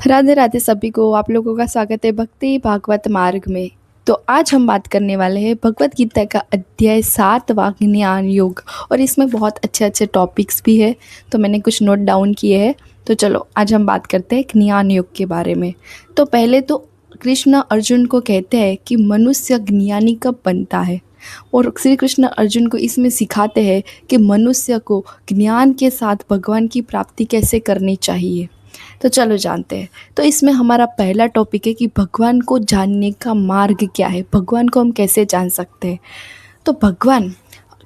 राधे राधे सभी को। आप लोगों का स्वागत है भक्ति भागवत मार्ग में। तो आज हम बात करने वाले हैं भगवत गीता का अध्याय 7वां ज्ञान योग, और इसमें बहुत अच्छे अच्छे टॉपिक्स भी है, तो मैंने कुछ नोट डाउन किए हैं। तो चलो आज हम बात करते हैं ज्ञान योग के बारे में। तो पहले तो कृष्ण अर्जुन को कहते हैं कि मनुष्य ज्ञानी कब बनता है, और श्री कृष्ण अर्जुन को इसमें सिखाते हैं कि मनुष्य को ज्ञान के साथ भगवान की प्राप्ति कैसे करनी चाहिए। तो चलो जानते हैं। तो इसमें हमारा पहला टॉपिक है कि भगवान को जानने का मार्ग क्या है, भगवान को हम कैसे जान सकते हैं। तो भगवान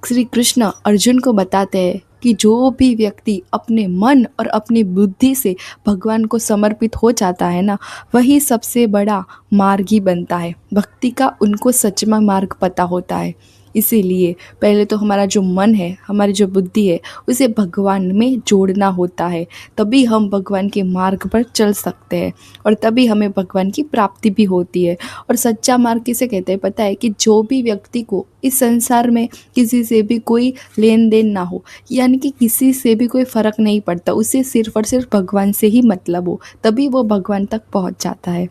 श्री कृष्ण अर्जुन को बताते हैं कि जो भी व्यक्ति अपने मन और अपनी बुद्धि से भगवान को समर्पित हो जाता है ना, वही सबसे बड़ा मार्गी बनता है। भक्ति का उनको सच्चा मार्ग पता होता है। इसीलिए पहले तो हमारा जो मन है, हमारी जो बुद्धि है, उसे भगवान में जोड़ना होता है, तभी हम भगवान के मार्ग पर चल सकते हैं और तभी हमें भगवान की प्राप्ति भी होती है। और सच्चा मार्ग किसे कहते हैं पता है? कि जो भी व्यक्ति को इस संसार में किसी से भी कोई लेन देन ना हो, यानी कि किसी से भी कोई फ़र्क नहीं पड़ता, उसे सिर्फ और सिर्फ भगवान से ही मतलब हो, तभी वो भगवान तक पहुंच जाता है।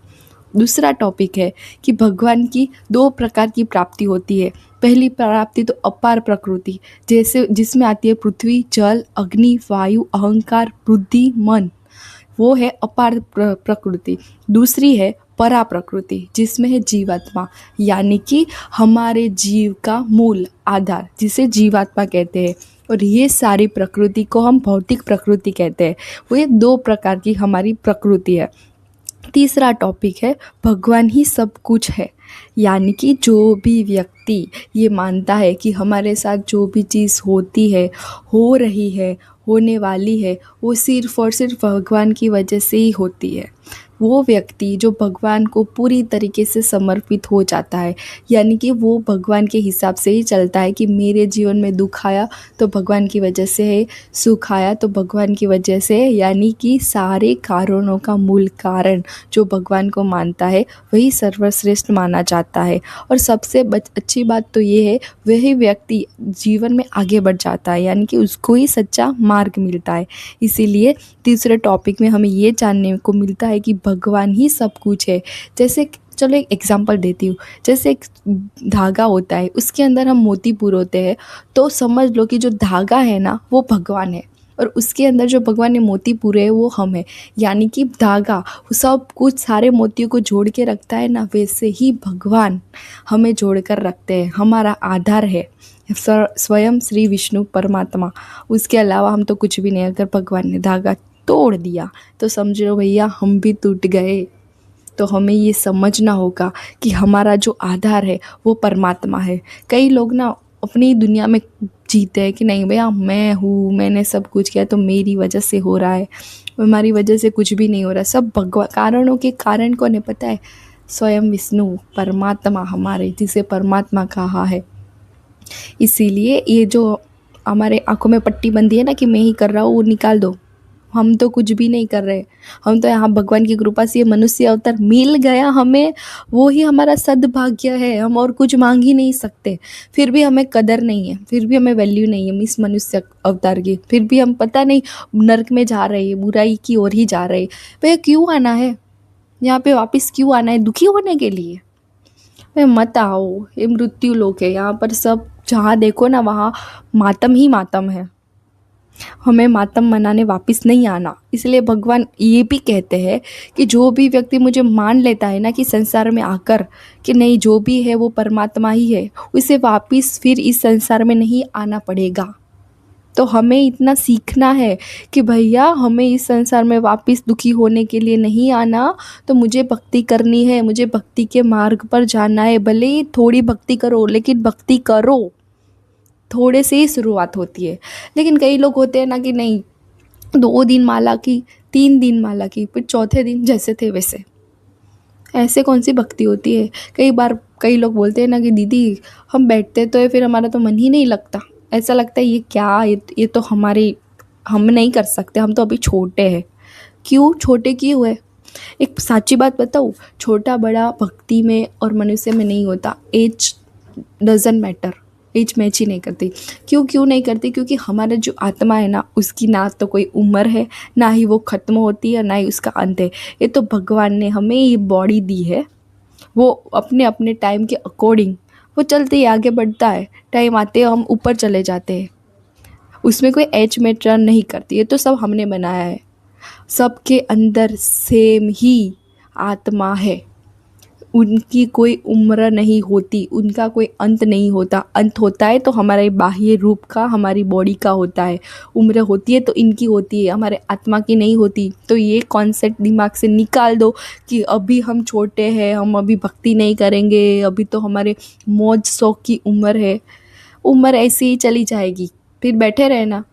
दूसरा टॉपिक है कि भगवान की दो प्रकार की प्राप्ति होती है। पहली प्राप्ति तो अपार प्रकृति, जैसे जिसमें आती है पृथ्वी, जल, अग्नि, वायु, अहंकार, बुद्धि, मन, वो है अपार प्रकृति। दूसरी है परा प्रकृति, जिसमें है जीवात्मा, यानी कि हमारे जीव का मूल आधार, जिसे जीवात्मा कहते हैं। और ये सारी प्रकृति को हम भौतिक प्रकृति कहते हैं। वो ये दो प्रकार की हमारी प्रकृति है। तीसरा टॉपिक है भगवान ही सब कुछ है, यानी कि जो भी व्यक्ति ये मानता है कि हमारे साथ जो भी चीज़ होती है, हो रही है, होने वाली है, वो सिर्फ और सिर्फ भगवान की वजह से ही होती है, वो व्यक्ति जो भगवान को पूरी तरीके से समर्पित हो जाता है, यानी कि वो भगवान के हिसाब से ही चलता है कि मेरे जीवन में दुख आया तो भगवान की वजह से है, सुख आया तो भगवान की वजह से है, यानी कि सारे कारणों का मूल कारण जो भगवान को मानता है वही सर्वश्रेष्ठ माना जाता है। और सबसे अच्छी बात तो ये है, वही व्यक्ति जीवन में आगे बढ़ जाता है, यानी कि उसको ही सच्चा मार्ग मिलता है। इसीलिए तीसरे टॉपिक में हमें ये जानने को मिलता है कि भगवान ही सब कुछ है। जैसे चलो एक एग्जांपल देती हूँ। जैसे एक धागा होता है, उसके अंदर हम मोती पुरोते हैं, तो समझ लो कि जो धागा है ना वो भगवान है, और उसके अंदर जो भगवान ने मोती पूरे हैं वो हम हैं। यानी कि धागा सब कुछ सारे मोतियों को जोड़ के रखता है ना, वैसे ही भगवान हमें जोड़ कर रखते हैं, हमारा आधार है स्वयं श्री विष्णु परमात्मा। उसके अलावा हम तो कुछ भी नहीं। अगर भगवान ने धागा तोड़ दिया तो समझ लो भैया हम भी टूट गए। तो हमें ये समझना होगा कि हमारा जो आधार है वो परमात्मा है। कई लोग ना अपनी दुनिया में जीते हैं कि नहीं भैया मैं हूँ, मैंने सब कुछ किया तो मेरी वजह से हो रहा है, हमारी वजह से कुछ भी नहीं हो रहा। सब भगवान, कारणों के कारण कौन है पता है? स्वयं विष्णु परमात्मा, हमारे जिसे परमात्मा कहा है। इसीलिए ये जो हमारे आंखों में पट्टी बंधी है ना कि मैं ही कर रहा हूँ, वो निकाल दो। हम तो कुछ भी नहीं कर रहे, हम तो यहाँ भगवान की कृपा से ये मनुष्य अवतार मिल गया हमें, वो ही हमारा सद्भाग्य है। हम और कुछ मांग ही नहीं सकते, फिर भी हमें कदर नहीं है, फिर भी हमें वैल्यू नहीं है इस मनुष्य अवतार की, फिर भी हम पता नहीं नर्क में जा रहे हैं, बुराई की ओर ही जा रहे हैं। भैया क्यों आना है यहाँ पे, वापस क्यों आना है? दुखी होने के लिए? भाई मत आओ, ये मृत्यु लोक है। यहाँ पर सब जहाँ देखो ना वहाँ मातम ही मातम है। हमें मातम मनाने वापस नहीं आना। इसलिए भगवान ये भी कहते हैं कि जो भी व्यक्ति मुझे मान लेता है ना कि संसार में आकर कि नहीं जो भी है वो परमात्मा ही है, उसे वापस फिर इस संसार में नहीं आना पड़ेगा। तो हमें इतना सीखना है कि भैया हमें इस संसार में वापस दुखी होने के लिए नहीं आना, तो मुझे भक्ति करनी है, मुझे भक्ति के मार्ग पर जाना है। भले ही थोड़ी भक्ति करो, लेकिन भक्ति करो। थोड़े से ही शुरुआत होती है। लेकिन कई लोग होते हैं ना कि नहीं 2 दिन माला की, 3 दिन माला की, फिर चौथे दिन जैसे थे वैसे। ऐसे कौन सी भक्ति होती है? कई बार कई लोग बोलते हैं ना कि दीदी हम बैठते तो है, फिर हमारा तो मन ही नहीं लगता। ऐसा लगता है ये क्या, ये तो हमारी, हम नहीं कर सकते, हम तो अभी छोटे हैं। क्यों छोटे क्यों हुए? एक साची बात बताऊँ, छोटा बड़ा भक्ति में और मनुष्य में नहीं होता। Age doesn't matter. Age match ही नहीं करती। क्यों क्यों नहीं करती? क्योंकि हमारा जो आत्मा है ना, उसकी ना तो कोई उम्र है, ना ही वो ख़त्म होती है, ना ही उसका अंत है। ये तो भगवान ने हमें ये बॉडी दी है, वो अपने अपने टाइम के अकॉर्डिंग वो चलते ही आगे बढ़ता है। टाइम आते हम ऊपर चले जाते हैं, उसमें कोई एज मैटर नहीं करती। ये तो सब हमने बनाया है। सबके अंदर सेम ही आत्मा है, उनकी कोई उम्र नहीं होती, उनका कोई अंत नहीं होता। अंत होता है तो हमारे बाह्य रूप का, हमारी बॉडी का होता है। उम्र होती है तो इनकी होती है, हमारे आत्मा की नहीं होती। तो ये कॉन्सेप्ट दिमाग से निकाल दो कि अभी हम छोटे हैं, हम अभी भक्ति नहीं करेंगे, अभी तो हमारे मौज शौक की उम्र है। उम्र ऐसे ही चली जाएगी, फिर बैठे रहना,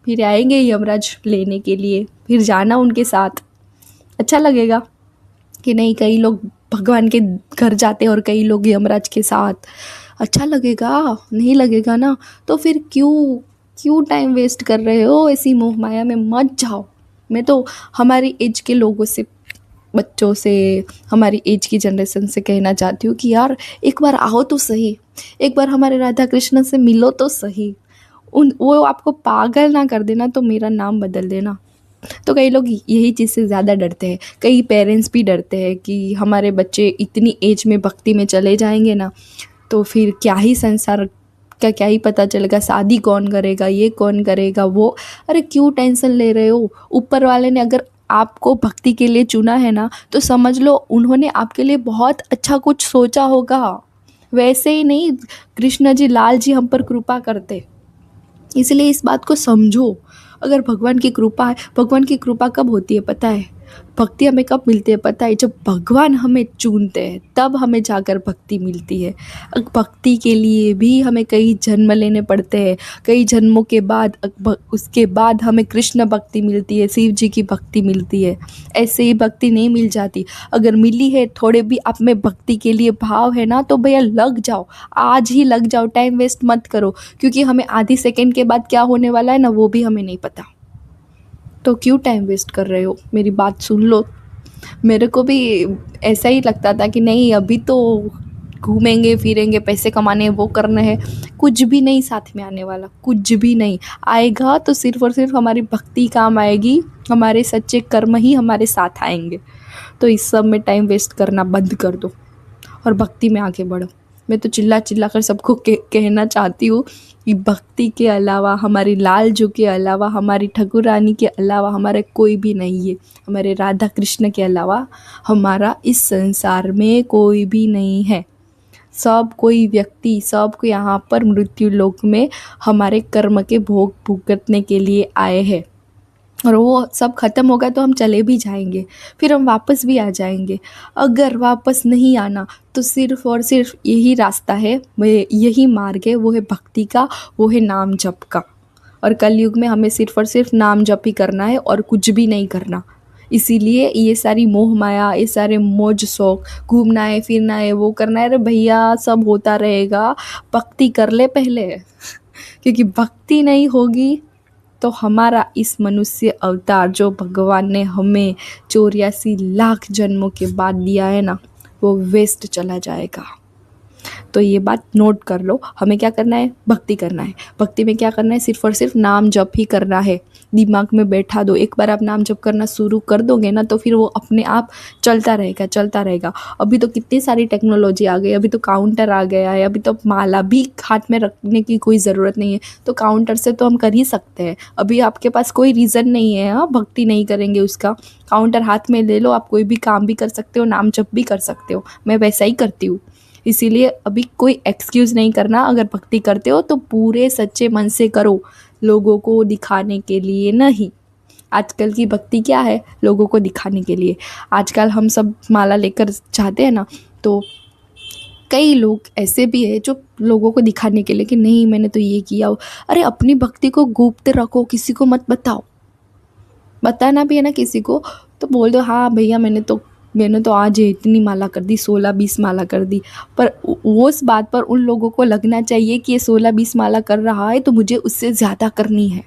फिर आएंगे यमराज लेने के लिए, फिर जाना उनके साथ। अच्छा लगेगा कि नहीं? कई लोग भगवान के घर जाते हैं और कई लोग यमराज के साथ। अच्छा लगेगा? नहीं लगेगा ना। तो फिर क्यों क्यों टाइम वेस्ट कर रहे हो? ऐसी मोह माया में मत जाओ। मैं तो हमारी एज के लोगों से, बच्चों से, हमारी एज की जनरेशन से कहना चाहती हूँ कि यार एक बार आओ तो सही, एक बार हमारे राधा कृष्ण से मिलो तो सही। उन वो आपको पागल ना कर देना तो मेरा नाम बदल देना। तो कई लोग यही चीज़ से ज़्यादा डरते हैं। कई पेरेंट्स भी डरते हैं कि हमारे बच्चे इतनी एज में भक्ति में चले जाएंगे ना, तो फिर क्या ही संसार का क्या ही पता चलेगा, शादी कौन करेगा, ये कौन करेगा वो। अरे क्यों टेंशन ले रहे हो? ऊपर वाले ने अगर आपको भक्ति के लिए चुना है ना, तो समझ लो उन्होंने आपके लिए बहुत अच्छा कुछ सोचा होगा। वैसे ही नहीं, कृष्ण जी, लाल जी हम पर कृपा करते, इसलिए इस बात को समझो। अगर भगवान की कृपा है, भगवान की कृपा कब होती है पता है? भक्ति हमें कब मिलती है पता है? जब भगवान हमें चुनते हैं तब हमें जाकर भक्ति मिलती है। भक्ति के लिए भी हमें कई जन्म लेने पड़ते हैं। कई जन्मों के बाद उसके बाद हमें कृष्ण भक्ति मिलती है, शिव जी की भक्ति मिलती है। ऐसे ही भक्ति नहीं मिल जाती। अगर मिली है, थोड़े भी आप में भक्ति के लिए भाव है ना, तो भैया लग जाओ, आज ही लग जाओ, टाइम वेस्ट मत करो। क्योंकि हमें आधी सेकंड के बाद क्या होने वाला है ना, वो भी हमें नहीं पता। तो क्यों टाइम वेस्ट कर रहे हो? मेरी बात सुन लो। मेरे को भी ऐसा ही लगता था कि नहीं, अभी तो घूमेंगे फिरेंगे, पैसे कमाने हैं, वो करना है। कुछ भी नहीं साथ में आने वाला, कुछ भी नहीं आएगा। तो सिर्फ और सिर्फ हमारी भक्ति काम आएगी, हमारे सच्चे कर्म ही हमारे साथ आएंगे। तो इस सब में टाइम वेस्ट करना बंद कर दो और भक्ति में आगे बढ़ो। मैं तो चिल्ला चिल्ला कर सबको कहना चाहती हूँ कि भक्ति के अलावा, हमारी लाल जू के अलावा, हमारी ठाकुर रानी के अलावा हमारे कोई भी नहीं है। हमारे राधा कृष्ण के अलावा हमारा इस संसार में कोई भी नहीं है। सब कोई व्यक्ति, सब को यहाँ पर मृत्यु लोक में हमारे कर्म के भोग भुगतने के लिए आए हैं। और वो सब ख़त्म होगा तो हम चले भी जाएंगे, फिर हम वापस भी आ जाएंगे। अगर वापस नहीं आना तो सिर्फ़ और सिर्फ यही रास्ता है, यही मार्ग है, वो है भक्ति का, वो है नाम जप का। और कलयुग में हमें सिर्फ़ और सिर्फ नाम जप ही करना है और कुछ भी नहीं करना। इसीलिए ये सारी मोह माया, ये सारे मौज शौक, घूमना है फिरना है, वो करना है, अरे भैया सब होता रहेगा। भक्ति कर ले पहले क्योंकि भक्ति नहीं होगी तो हमारा इस मनुष्य अवतार जो भगवान ने हमें 84 लाख जन्मों के बाद दिया है ना, वो वेस्ट चला जाएगा। तो ये बात नोट कर लो। हमें क्या करना है? भक्ति करना है। भक्ति में क्या करना है? सिर्फ और सिर्फ नाम जप ही करना है। दिमाग में बैठा दो। एक बार आप नाम जप करना शुरू कर दोगे ना, तो फिर वो अपने आप चलता रहेगा, चलता रहेगा। अभी तो कितनी सारी टेक्नोलॉजी आ गई, अभी तो काउंटर आ गया है, अभी तो माला भी हाथ में रखने की कोई ज़रूरत नहीं है, तो काउंटर से तो हम कर ही सकते हैं। अभी आपके पास कोई रीज़न नहीं है हाँ भक्ति नहीं करेंगे उसका। काउंटर हाथ में ले लो, आप कोई भी काम भी कर सकते हो, नाम जप भी कर सकते हो। मैं वैसा ही करती हूँ। इसीलिए अभी कोई एक्सक्यूज़ नहीं करना। अगर भक्ति करते हो तो पूरे सच्चे मन से करो, लोगों को दिखाने के लिए नहीं। आजकल की भक्ति क्या है? लोगों को दिखाने के लिए। आजकल हम सब माला लेकर जाते हैं ना, तो कई लोग ऐसे भी है जो लोगों को दिखाने के लिए कि नहीं मैंने तो ये किया। अरे अपनी भक्ति को गुप्त रखो, किसी को मत बताओ। बताना भी है ना किसी को तो बोल दो, हाँ भैया मैंने तो आज इतनी माला कर दी, 16-20 माला कर दी। पर वो उस बात पर उन लोगों को लगना चाहिए कि ये 16-20 माला कर रहा है तो मुझे उससे ज़्यादा करनी है।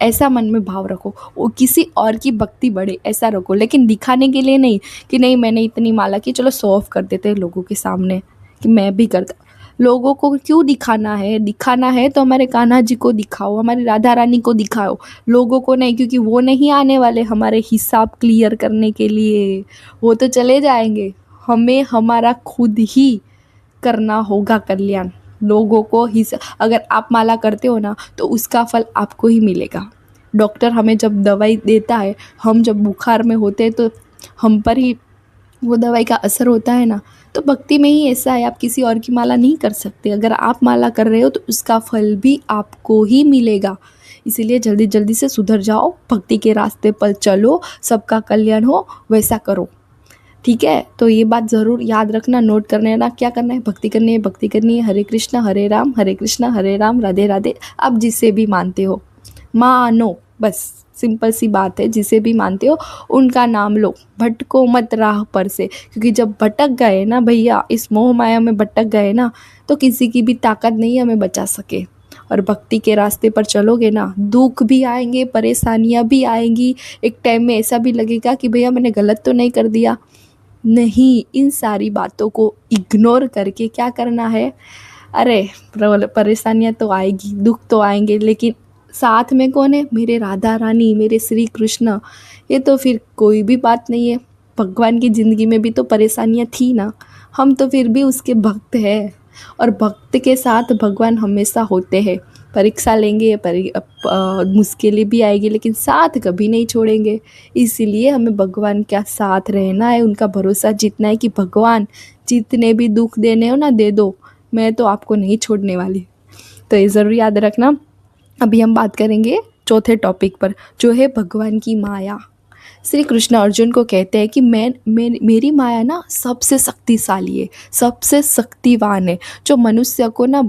ऐसा मन में भाव रखो। वो किसी और की भक्ति बढ़े ऐसा रखो, लेकिन दिखाने के लिए नहीं कि नहीं मैंने इतनी माला की, चलो शो ऑफ कर देते हैं लोगों के सामने कि मैं भी करता। लोगों को क्यों दिखाना है? दिखाना है तो हमारे कान्हा जी को दिखाओ, हमारी राधा रानी को दिखाओ, लोगों को नहीं, क्योंकि वो नहीं आने वाले हमारे हिसाब क्लियर करने के लिए, वो तो चले जाएंगे। हमें हमारा खुद ही करना होगा कल्याण। लोगों को ही अगर आप माला करते हो ना तो उसका फल आपको ही मिलेगा। डॉक्टर हमें जब दवाई देता है, हम जब बुखार में होते हैं तो हम पर ही वो दवाई का असर होता है ना। तो भक्ति में ही ऐसा है, आप किसी और की माला नहीं कर सकते। अगर आप माला कर रहे हो तो उसका फल भी आपको ही मिलेगा। इसीलिए जल्दी जल्दी से सुधर जाओ, भक्ति के रास्ते पर चलो, सबका कल्याण हो वैसा करो। ठीक है, तो ये बात ज़रूर याद रखना, नोट करना ना, क्या करना है, भक्ति करनी है, भक्ति करनी है। हरे कृष्णा हरे राम, हरे कृष्णा हरे राम, राधे राधे। आप जिसे भी मानते हो मानो, बस सिंपल सी बात है, जिसे भी मानते हो उनका नाम लो। भटको मत राह पर से, क्योंकि जब भटक गए ना भैया, इस मोह माया में भटक गए ना, तो किसी की भी ताकत नहीं हमें बचा सके। और भक्ति के रास्ते पर चलोगे ना, दुख भी आएंगे, परेशानियां भी आएंगी, एक टाइम में ऐसा भी लगेगा कि भैया मैंने गलत तो नहीं कर दिया। नहीं, इन सारी बातों को इग्नोर करके क्या करना है, अरे परेशानियां तो आएगी, दुख तो आएंगे, लेकिन साथ में कौन है, मेरे राधा रानी, मेरे श्री कृष्ण। ये तो फिर कोई भी बात नहीं है। भगवान की ज़िंदगी में भी तो परेशानियां थी ना, हम तो फिर भी उसके भक्त हैं। और भक्त के साथ भगवान हमेशा होते हैं। परीक्षा लेंगे, मुश्किलें भी आएगी, लेकिन साथ कभी नहीं छोड़ेंगे। इसीलिए हमें भगवान का साथ रहना है, उनका भरोसा जीतना है कि भगवान जितने भी दुख देने हो ना दे दो, मैं तो आपको नहीं छोड़ने वाली। तो ये ज़रूर याद रखना। अभी हम बात करेंगे चौथे टॉपिक पर, जो है भगवान की माया। श्री कृष्ण अर्जुन को कहते हैं कि मेरी माया ना सबसे शक्तिशाली है, सबसे शक्तिवान है, जो मनुष्य को ना